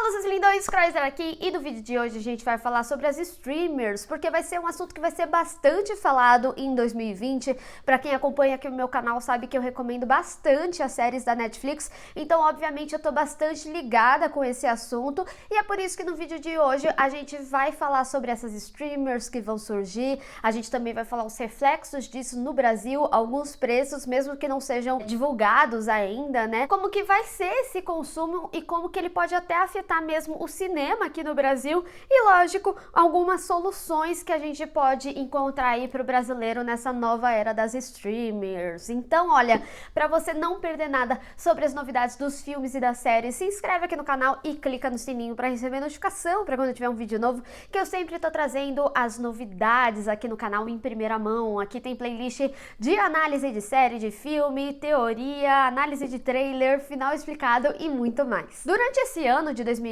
Fala, seus lindões, Chrysler aqui, e no vídeo de hoje a gente vai falar sobre as streamers, porque vai ser um assunto que vai ser bastante falado em 2020. Pra quem acompanha aqui o meu canal sabe que eu recomendo bastante as séries da Netflix, então obviamente eu tô bastante ligada com esse assunto, e é por isso que no vídeo de hoje a gente vai falar sobre essas streamers que vão surgir. A gente também vai falar os reflexos disso no Brasil, alguns preços, mesmo que não sejam divulgados ainda, né? Como que vai ser esse consumo e como que ele pode até afetar mesmo o cinema aqui no Brasil e, lógico, algumas soluções que a gente pode encontrar aí para o brasileiro nessa nova era das streamers. Então, olha, para você não perder nada sobre as novidades dos filmes e das séries, se inscreve aqui no canal e clica no sininho para receber notificação para quando tiver um vídeo novo, que eu sempre tô trazendo as novidades aqui no canal em primeira mão. Aqui tem playlist de análise de série, de filme, teoria, análise de trailer, final explicado e muito mais. Durante esse ano de 2019,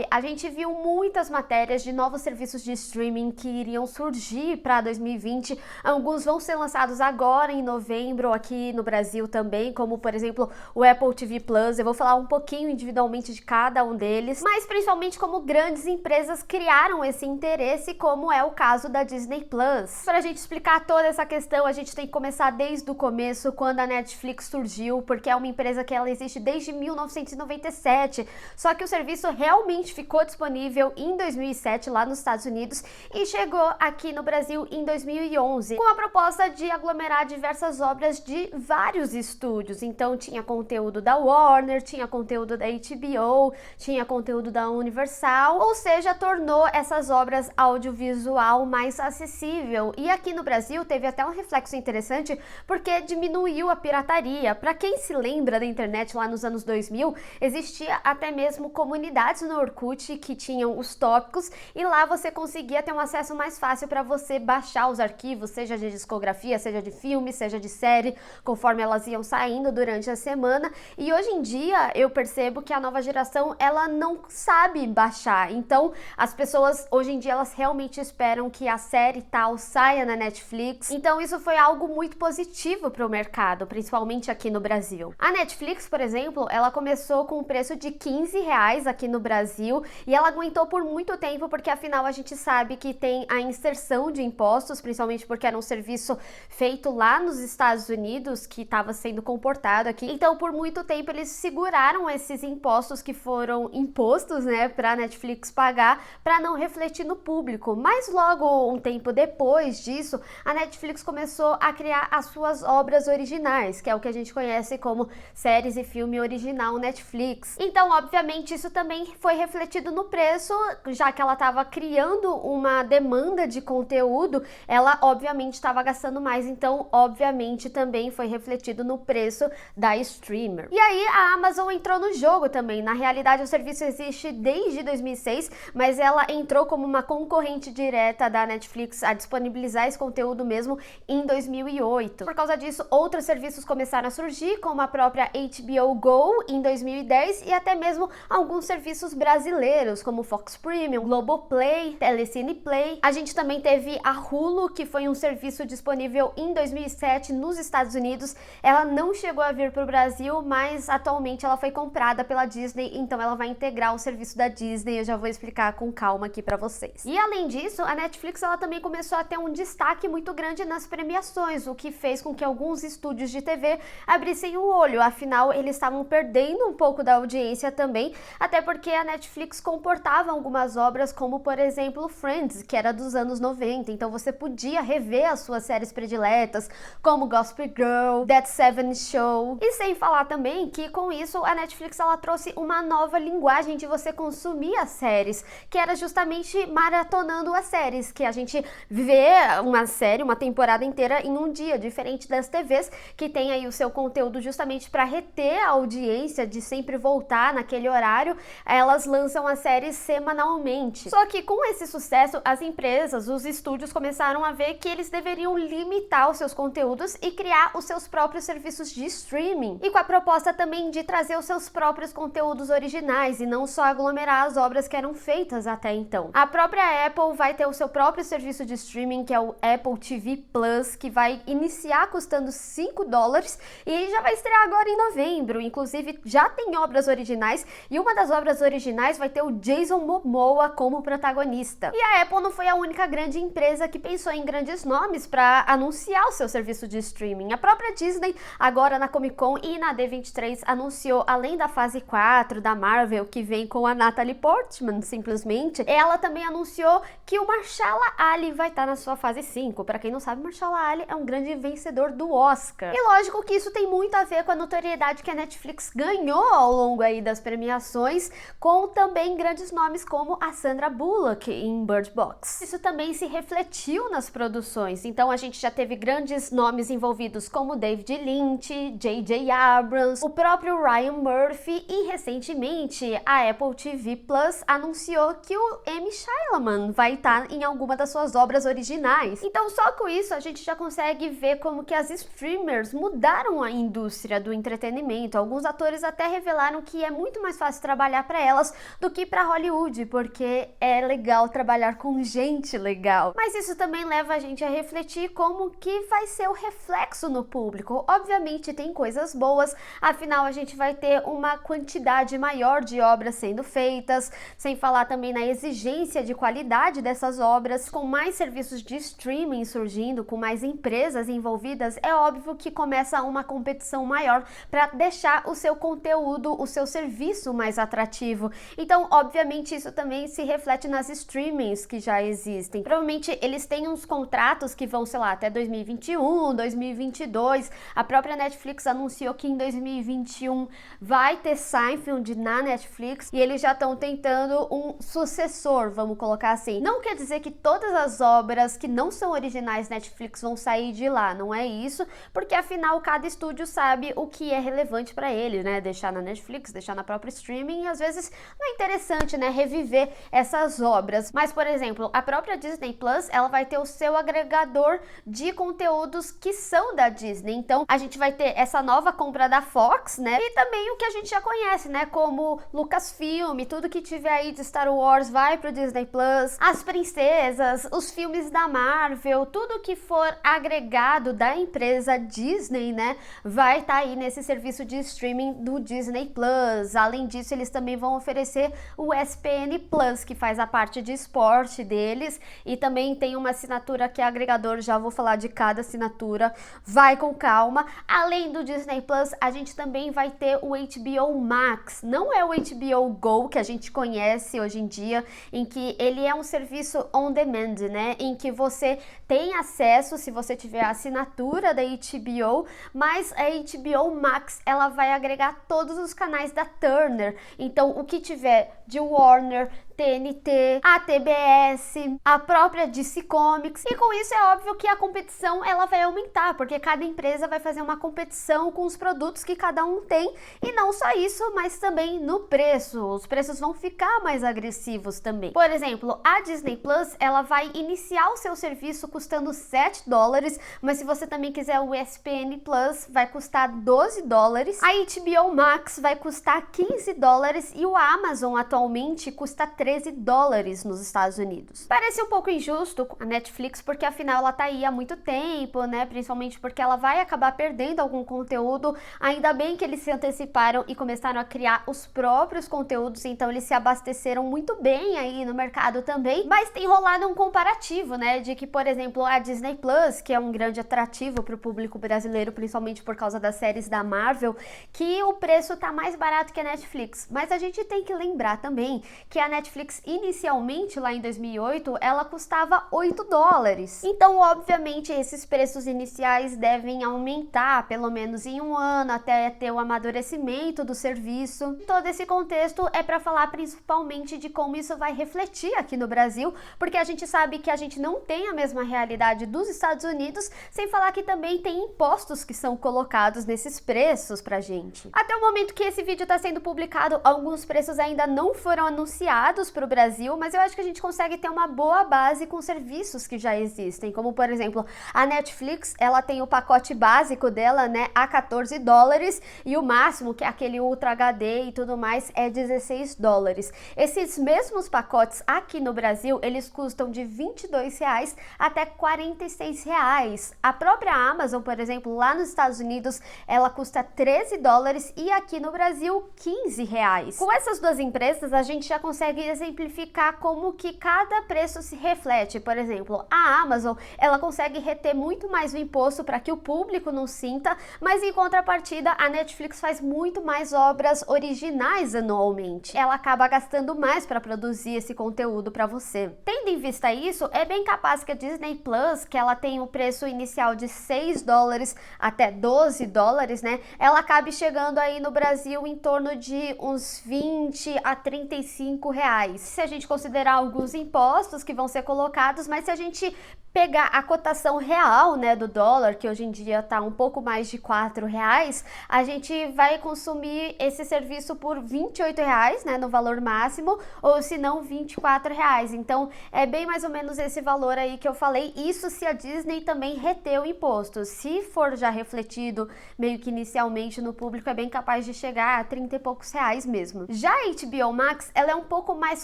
a gente viu muitas matérias de novos serviços de streaming que iriam surgir para 2020. Alguns vão ser lançados agora em novembro aqui no Brasil também, como por exemplo o Apple TV Plus. Eu vou falar um pouquinho individualmente de cada um deles, mas principalmente como grandes empresas criaram esse interesse, como é o caso da Disney Plus. Para a gente explicar toda essa questão, a gente tem que começar desde o começo, quando a Netflix surgiu, porque é uma empresa que ela existe desde 1997, só que o serviço realmente ficou disponível em 2007 lá nos Estados Unidos e chegou aqui no Brasil em 2011 com a proposta de aglomerar diversas obras de vários estúdios. Então tinha conteúdo da Warner, tinha conteúdo da HBO, tinha conteúdo da Universal, ou seja, tornou essas obras audiovisual mais acessível. E aqui no Brasil teve até um reflexo interessante, porque diminuiu a pirataria. Para quem se lembra da internet lá nos anos 2000, existia até mesmo comunidades no Orkut que tinham os tópicos e lá você conseguia ter um acesso mais fácil para você baixar os arquivos, seja de discografia, seja de filme, seja de série, conforme elas iam saindo durante a semana. E hoje em dia eu percebo que a nova geração ela não sabe baixar, então as pessoas hoje em dia elas realmente esperam que a série tal saia na Netflix. Então isso foi algo muito positivo para o mercado, principalmente aqui no Brasil. A Netflix, por exemplo, ela começou com um preço de R$15 aqui no Brasil e ela aguentou por muito tempo, porque afinal a gente sabe que tem a inserção de impostos, principalmente porque era um serviço feito lá nos Estados Unidos que estava sendo comportado aqui. Então por muito tempo eles seguraram esses impostos que foram impostos, né, para a Netflix pagar, para não refletir no público. Mas logo um tempo depois disso, a Netflix começou a criar as suas obras originais, que é o que a gente conhece como séries e filme original Netflix. Então, obviamente, isso também foi refletido no preço, já que ela estava criando uma demanda de conteúdo, ela obviamente estava gastando mais, então obviamente também foi refletido no preço da streamer. E aí a Amazon entrou no jogo também. Na realidade o serviço existe desde 2006, mas ela entrou como uma concorrente direta da Netflix a disponibilizar esse conteúdo mesmo em 2008. Por causa disso, outros serviços começaram a surgir, como a própria HBO Go em 2010 e até mesmo alguns serviços brasileiros, como Fox Premium, Globoplay, Telecine Play. A gente também teve a Hulu, que foi um serviço disponível em 2007 nos Estados Unidos. Ela não chegou a vir para o Brasil, mas atualmente ela foi comprada pela Disney, então ela vai integrar o serviço da Disney. Eu já vou explicar com calma aqui para vocês. E além disso, a Netflix ela também começou a ter um destaque muito grande nas premiações, o que fez com que alguns estúdios de TV abrissem o olho. Afinal, eles estavam perdendo um pouco da audiência também, até porque a Netflix comportava algumas obras como, por exemplo, Friends, que era dos anos 90, então você podia rever as suas séries prediletas, como Gossip Girl, That 70 Show. E sem falar também que com isso a Netflix ela trouxe uma nova linguagem de você consumir as séries, que era justamente maratonando as séries, que a gente vê uma série, uma temporada inteira em um dia, diferente das TVs que tem aí o seu conteúdo justamente para reter a audiência, de sempre voltar naquele horário. Elas lançam as séries semanalmente. Só que com esse sucesso, as empresas, os estúdios começaram a ver que eles deveriam limitar os seus conteúdos e criar os seus próprios serviços de streaming. E com a proposta também de trazer os seus próprios conteúdos originais e não só aglomerar as obras que eram feitas até então. A própria Apple vai ter o seu próprio serviço de streaming, que é o Apple TV Plus, que vai iniciar custando $5 e já vai estrear agora em novembro. Inclusive já tem obras originais e uma das obras obras originais vai ter o Jason Momoa como protagonista. E a Apple não foi a única grande empresa que pensou em grandes nomes para anunciar o seu serviço de streaming. A própria Disney, agora na Comic Con e na D23, anunciou, além da fase 4 da Marvel, que vem com a Natalie Portman, simplesmente, ela também anunciou que o Mahershala Ali vai estar na sua fase 5. Para quem não sabe, Mahershala Ali é um grande vencedor do Oscar. E lógico que isso tem muito a ver com a notoriedade que a Netflix ganhou ao longo aí das premiações, com também grandes nomes como a Sandra Bullock em Bird Box. Isso também se refletiu nas produções, então a gente já teve grandes nomes envolvidos como David Lynch, J.J. Abrams, o próprio Ryan Murphy e recentemente a Apple TV Plus anunciou que o M. Shyamalan vai estar em alguma das suas obras originais. Então só com isso a gente já consegue ver como que as streamers mudaram a indústria do entretenimento. Alguns atores até revelaram que é muito mais fácil trabalhar para elas do que para Hollywood, porque é legal trabalhar com gente legal. Mas isso também leva a gente a refletir como que vai ser o reflexo no público. Obviamente tem coisas boas, afinal a gente vai ter uma quantidade maior de obras sendo feitas, sem falar também na exigência de qualidade dessas obras, com mais serviços de streaming surgindo, com mais empresas envolvidas, é óbvio que começa uma competição maior para deixar o seu conteúdo, o seu serviço mais atrativo. Então, obviamente, isso também se reflete nas streamings que já existem. Provavelmente eles têm uns contratos que vão, sei lá, até 2021, 2022. A própria Netflix anunciou que em 2021 vai ter Seinfeld na Netflix e eles já estão tentando um sucessor, vamos colocar assim. Não quer dizer que todas as obras que não são originais Netflix vão sair de lá, não é isso, porque afinal cada estúdio sabe o que é relevante para ele, né? Deixar na Netflix, deixar na própria streaming, e às vezes não é interessante, né, reviver essas obras. Mas, por exemplo, a própria Disney Plus, ela vai ter o seu agregador de conteúdos que são da Disney. Então, a gente vai ter essa nova compra da Fox, né? E também o que a gente já conhece, né? Como Lucasfilm, tudo que tiver aí de Star Wars vai pro Disney Plus, as princesas, os filmes da Marvel, tudo que for agregado da empresa Disney, né, vai estar aí nesse serviço de streaming do Disney Plus. Além disso, eles também vão oferecer o ESPN Plus, que faz a parte de esporte deles, e também tem uma assinatura que é agregador, já vou falar de cada assinatura, vai com calma. Além do Disney Plus, a gente também vai ter o HBO Max. Não é o HBO Go que a gente conhece hoje em dia, em que ele é um serviço on demand, né, em que você tem acesso se você tiver a assinatura da HBO, mas a HBO Max, ela vai agregar todos os canais da Turner. Então, o que tiver de Warner, TNT, a TBS, a própria DC Comics, e com isso é óbvio que a competição ela vai aumentar, porque cada empresa vai fazer uma competição com os produtos que cada um tem, e não só isso, mas também no preço. Os preços vão ficar mais agressivos também. Por exemplo, a Disney Plus, ela vai iniciar o seu serviço custando $7, mas se você também quiser o ESPN Plus, vai custar $12. A HBO Max vai custar $15 e o Amazon atualmente custa $13 nos Estados Unidos. Parece um pouco injusto a Netflix, porque afinal ela tá aí há muito tempo, né? Principalmente porque ela vai acabar perdendo algum conteúdo. Ainda bem que eles se anteciparam e começaram a criar os próprios conteúdos, então eles se abasteceram muito bem aí no mercado também. Mas tem rolado um comparativo, né? De que, por exemplo, a Disney Plus, que é um grande atrativo para o público brasileiro, principalmente por causa das séries da Marvel, que o preço tá mais barato que a Netflix. Mas a gente tem que lembrar também que a Netflix inicialmente, lá em 2008, ela custava $8. Então, obviamente, esses preços iniciais devem aumentar, pelo menos em um ano, até ter o amadurecimento do serviço. Todo esse contexto é para falar principalmente de como isso vai refletir aqui no Brasil, porque a gente sabe que a gente não tem a mesma realidade dos Estados Unidos, sem falar que também tem impostos que são colocados nesses preços pra gente. Até o momento que esse vídeo está sendo publicado, alguns preços ainda não foram anunciados, voltados para o Brasil, mas eu acho que a gente consegue ter uma boa base com serviços que já existem, como por exemplo, a Netflix, ela tem o pacote básico dela, né, a $14, e o máximo, que é aquele Ultra HD e tudo mais, é $16. Esses mesmos pacotes aqui no Brasil, eles custam de R$22 até R$46. A própria Amazon, por exemplo, lá nos Estados Unidos, ela custa $13 e aqui no Brasil, R$15. Com essas duas empresas, a gente já consegue exemplificar como que cada preço se reflete. Por exemplo, a Amazon, ela consegue reter muito mais o imposto para que o público não sinta, mas em contrapartida, a Netflix faz muito mais obras originais anualmente. Ela acaba gastando mais para produzir esse conteúdo para você. Tendo em vista isso, é bem capaz que a Disney Plus, que ela tem o preço inicial de $6 até $12, né? Ela acabe chegando aí no Brasil em torno de uns 20 a 35 reais. Se a gente considerar alguns impostos que vão ser colocados, mas se a gente pegar a cotação real, né, do dólar, que hoje em dia está um pouco mais de R$4, a gente vai consumir esse serviço por R$28, né, no valor máximo, ou se não R$24. Então, é bem mais ou menos esse valor aí que eu falei, isso se a Disney também reter o imposto. Se for já refletido meio que inicialmente no público, é bem capaz de chegar a 30 e poucos reais mesmo. Já a HBO Max, ela é um pouco mais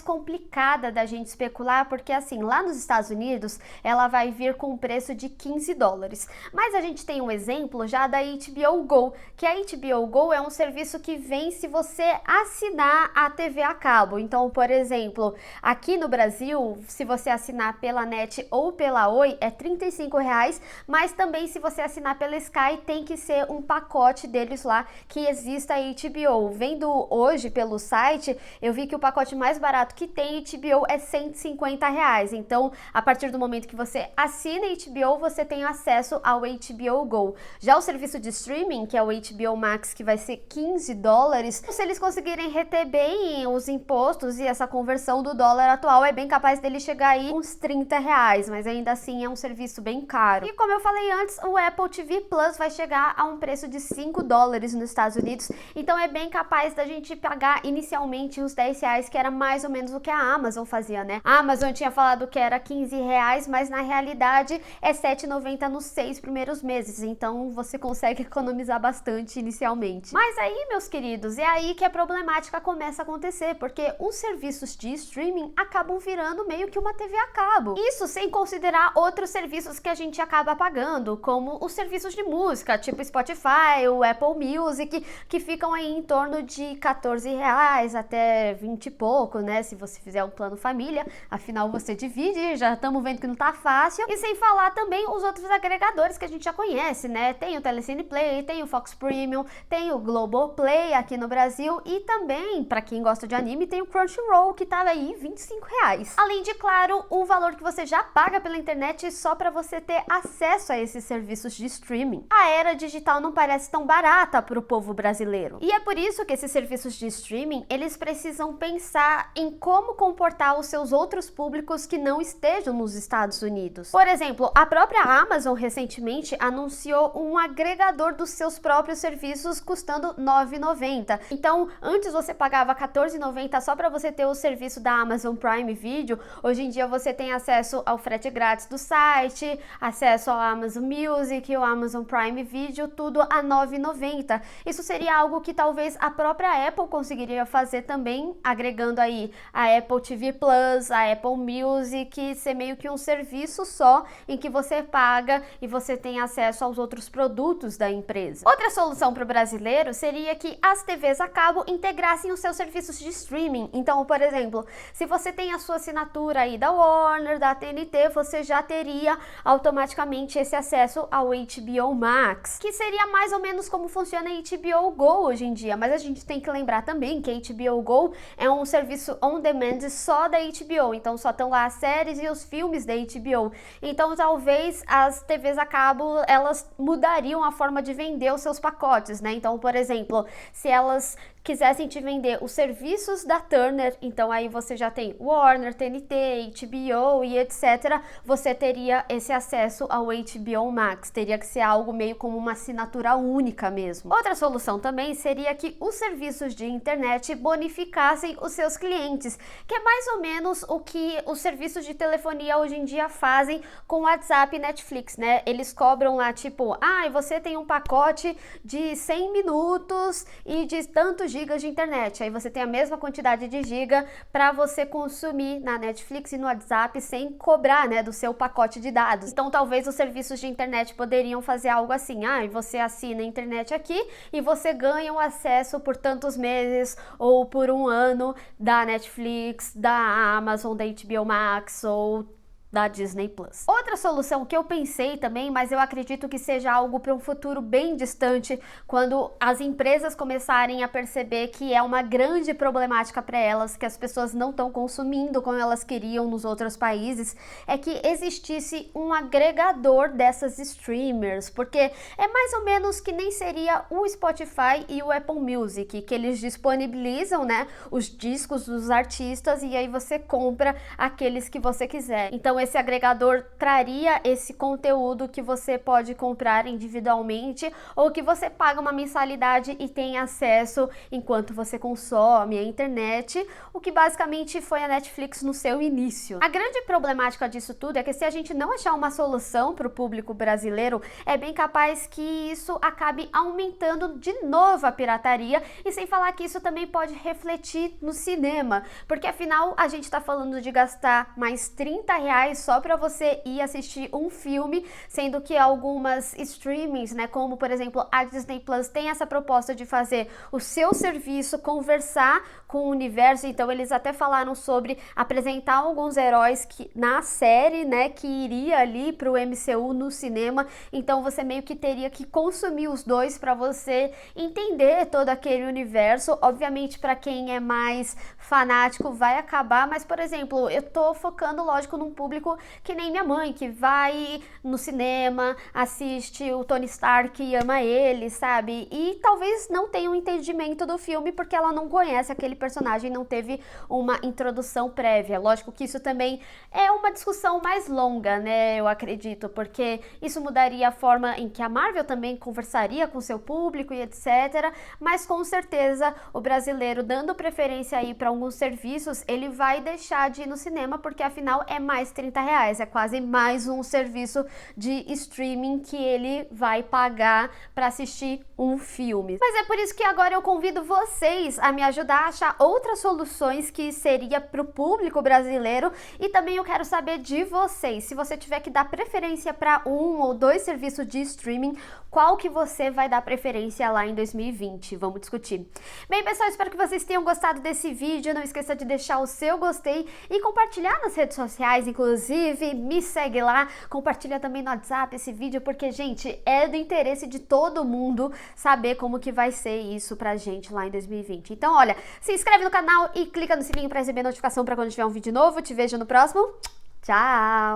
complicada da gente especular, porque assim, lá nos Estados Unidos, ela vai vir com um preço de $15. Mas a gente tem um exemplo já da HBO Go, que a HBO Go é um serviço que vem se você assinar a TV a cabo. Então, por exemplo, aqui no Brasil, se você assinar pela NET ou pela Oi, é R$35, mas também se você assinar pela Sky, tem que ser um pacote deles lá que exista a HBO. Vendo hoje pelo site, eu vi que o pacote mais barato que tem HBO é R$150. Então, a partir do momento que você assina HBO, você tem acesso ao HBO Go. Já o serviço de streaming, que é o HBO Max, que vai ser $15, se eles conseguirem reter bem os impostos e essa conversão do dólar atual, é bem capaz dele chegar aí uns R$30, mas ainda assim é um serviço bem caro. E como eu falei antes, o Apple TV Plus vai chegar a um preço de $5 nos Estados Unidos, então é bem capaz da gente pagar inicialmente uns R$10, que era mais ou menos o que a Amazon fazia, né? A Amazon tinha falado que era R$15, mas na realidade é R$7,90 nos 6 primeiros meses, então você consegue economizar bastante inicialmente. Mas aí, meus queridos, é aí que a problemática começa a acontecer, porque os serviços de streaming acabam virando meio que uma TV a cabo. Isso sem considerar outros serviços que a gente acaba pagando, como os serviços de música, tipo Spotify, o Apple Music, que ficam aí em torno de R$14 até 20 e pouco, né? Se você fizer um plano família, afinal você divide, já estamos vendo que não tá fácil. E sem falar também os outros agregadores que a gente já conhece, né? Tem o Telecine Play, tem o Fox Premium, tem o Globoplay aqui no Brasil e também, para quem gosta de anime, tem o Crunchyroll, que tá aí R$25. Além de, claro, o valor que você já paga pela internet só para você ter acesso a esses serviços de streaming. A era digital não parece tão barata para o povo brasileiro. E é por isso que esses serviços de streaming, eles precisam pensar em como comportar os seus outros públicos que não estejam nos Estados Unidos. Por exemplo, a própria Amazon recentemente anunciou um agregador dos seus próprios serviços custando R$9,90. Então, antes você pagava R$14,90 só para você ter o serviço da Amazon Prime Video. Hoje em dia você tem acesso ao frete grátis do site, acesso ao Amazon Music, ao Amazon Prime Video, tudo a R$9,90. Isso seria algo que talvez a própria Apple conseguiria fazer também, agregando aí a Apple TV Plus, a Apple Music, ser meio que um serviço só em que você paga e você tem acesso aos outros produtos da empresa. Outra solução para o brasileiro seria que as TVs a cabo integrassem os seus serviços de streaming. Então, por exemplo, se você tem a sua assinatura aí da Warner, da TNT, você já teria automaticamente esse acesso ao HBO Max, que seria mais ou menos como funciona a HBO Go hoje em dia, mas a gente tem que lembrar também que a HBO Go é um serviço on demand só da HBO, então só estão lá as séries e os filmes da HBO. Então talvez as TVs a cabo, elas mudariam a forma de vender os seus pacotes, né? Então, por exemplo, se elas quisessem te vender os serviços da Turner, então aí você já tem Warner, TNT, HBO e etc, você teria esse acesso ao HBO Max, teria que ser algo meio como uma assinatura única mesmo. Outra solução também seria que os serviços de internet bonificassem os seus clientes, que é mais ou menos o que os serviços de telefonia hoje em dia fazem com WhatsApp e Netflix, né? Eles cobram lá tipo, você tem um pacote de 100 minutos e de tantos gigas de internet, aí você tem a mesma quantidade de giga para você consumir na Netflix e no WhatsApp sem cobrar, né, do seu pacote de dados. Então talvez os serviços de internet poderiam fazer algo assim, você assina a internet aqui e você ganha o acesso por tantos meses ou por um ano da Netflix, da Amazon, da HBO Max ou da Disney Plus. Outra solução que eu pensei também, mas eu acredito que seja algo para um futuro bem distante, quando as empresas começarem a perceber que é uma grande problemática para elas, que as pessoas não estão consumindo como elas queriam nos outros países, é que existisse um agregador dessas streamers, porque é mais ou menos que nem seria o Spotify e o Apple Music, que eles disponibilizam, né, os discos dos artistas e aí você compra aqueles que você quiser. Então esse agregador traria esse conteúdo que você pode comprar individualmente ou que você paga uma mensalidade e tem acesso enquanto você consome a internet, o que basicamente foi a Netflix no seu início. A grande problemática disso tudo é que se a gente não achar uma solução para o público brasileiro, é bem capaz que isso acabe aumentando de novo a pirataria, e sem falar que isso também pode refletir no cinema, porque afinal a gente está falando de gastar mais R$30 só para você ir assistir um filme, sendo que algumas streamings, né, como por exemplo a Disney Plus, tem essa proposta de fazer o seu serviço conversar com o universo. Então eles até falaram sobre apresentar alguns heróis que na série, né, que iria ali pro MCU no cinema, então você meio que teria que consumir os dois para você entender todo aquele universo. Obviamente para quem é mais fanático vai acabar, mas por exemplo, eu tô focando lógico num público que nem minha mãe, que vai no cinema, assiste o Tony Stark e ama ele, sabe? E talvez não tenha um entendimento do filme porque ela não conhece aquele personagem, não teve uma introdução prévia. Lógico que isso também é uma discussão mais longa, né? Eu acredito, porque isso mudaria a forma em que a Marvel também conversaria com seu público e etc. Mas com certeza o brasileiro, dando preferência aí para alguns serviços, ele vai deixar de ir no cinema porque afinal é mais R$30, é quase mais um serviço de streaming que ele vai pagar para assistir um filme. Mas é por isso que agora eu convido vocês a me ajudar a achar outras soluções que seria para o público brasileiro, e também eu quero saber de vocês, se você tiver que dar preferência para um ou dois serviços de streaming, qual que você vai dar preferência lá em 2020? Vamos discutir. Bem, pessoal, espero que vocês tenham gostado desse vídeo. Não esqueça de deixar o seu gostei e compartilhar nas redes sociais, inclusive me segue lá, compartilha também no WhatsApp esse vídeo, porque, gente, é do interesse de todo mundo saber como que vai ser isso pra gente lá em 2020. Então, olha, se inscreve no canal e clica no sininho pra receber notificação pra quando tiver um vídeo novo. Te vejo no próximo. Tchau!